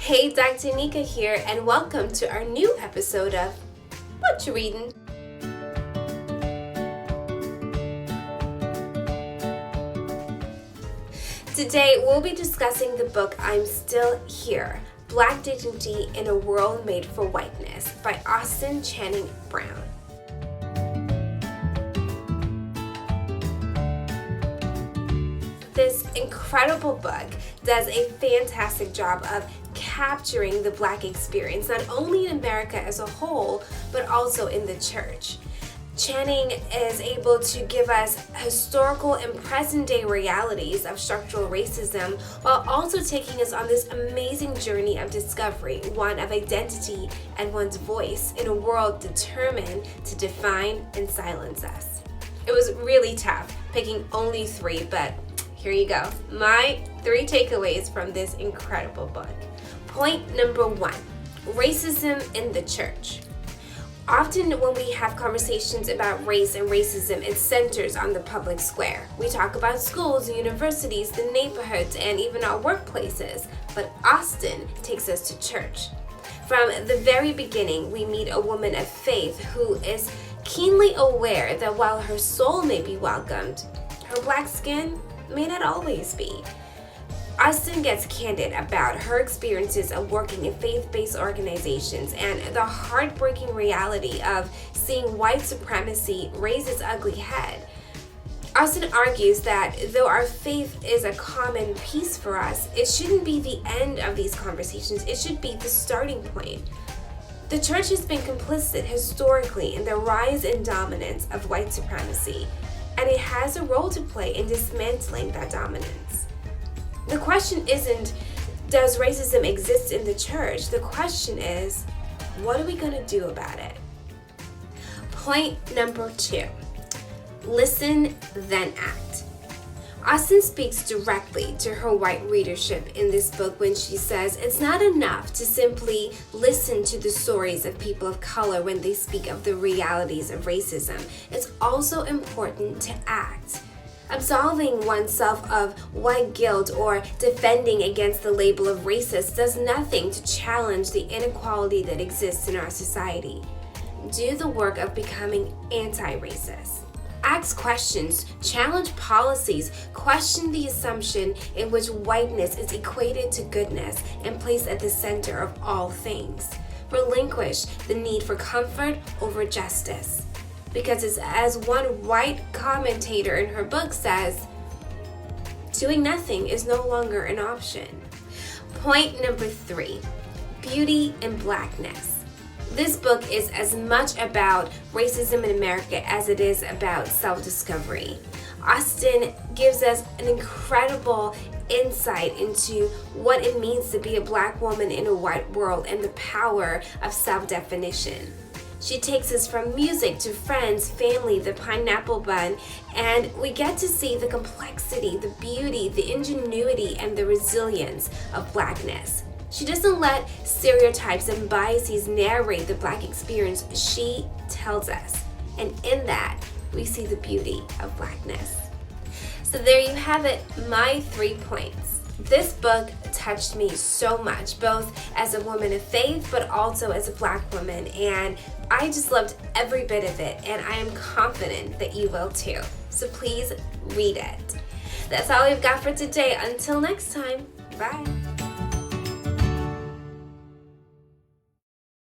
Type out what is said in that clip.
Hey, Dr. Anica here, and welcome to our new episode of What You Readin'? Today, we'll be discussing the book I'm Still Here, Black Dignity in a World Made for Whiteness by Austin Channing Brown. This incredible book does a fantastic job of capturing the Black experience, not only in America as a whole, but also in the church. Channing is able to give us historical and present-day realities of structural racism while also taking us on this amazing journey of discovery, one of identity and one's voice in a world determined to define and silence us. It was really tough picking only 3, but here you go. My 3 takeaways from this incredible book. Point number 1, racism in the church. Often when we have conversations about race and racism, it centers on the public square. We talk about schools, universities, the neighborhoods, and even our workplaces. But Austin takes us to church. From the very beginning, we meet a woman of faith who is keenly aware that while her soul may be welcomed, her Black skin may not always be. Austin gets candid about her experiences of working in faith-based organizations and the heartbreaking reality of seeing white supremacy raise its ugly head. Austin argues that though our faith is a common piece for us, it shouldn't be the end of these conversations. It should be the starting point. The church has been complicit historically in the rise and dominance of white supremacy, and it has a role to play in dismantling that dominance. The question isn't, does racism exist in the church? The question is, what are we going to do about it? Point number 2, listen, then act. Austin speaks directly to her white readership in this book when she says it's not enough to simply listen to the stories of people of color when they speak of the realities of racism. It's also important to act. Absolving oneself of white guilt or defending against the label of racist does nothing to challenge the inequality that exists in our society. Do the work of becoming anti-racist. Ask questions, challenge policies, question the assumption in which whiteness is equated to goodness and placed at the center of all things. Relinquish the need for comfort over justice. Because it's, as one white commentator in her book says, doing nothing is no longer an option. Point number 3, beauty and Blackness. This book is as much about racism in America as it is about self-discovery. Austin gives us an incredible insight into what it means to be a Black woman in a white world and the power of self-definition. She takes us from music to friends, family, the pineapple bun, and we get to see the complexity, the beauty, the ingenuity, and the resilience of Blackness. She doesn't let stereotypes and biases narrate the Black experience. She tells us, and in that, we see the beauty of Blackness. So there you have it, my 3 points. This book touched me so much, both as a woman of faith, but also as a Black woman, and I just loved every bit of it, and I am confident that you will too. So please read it. That's all we've got for today. Until next time, bye.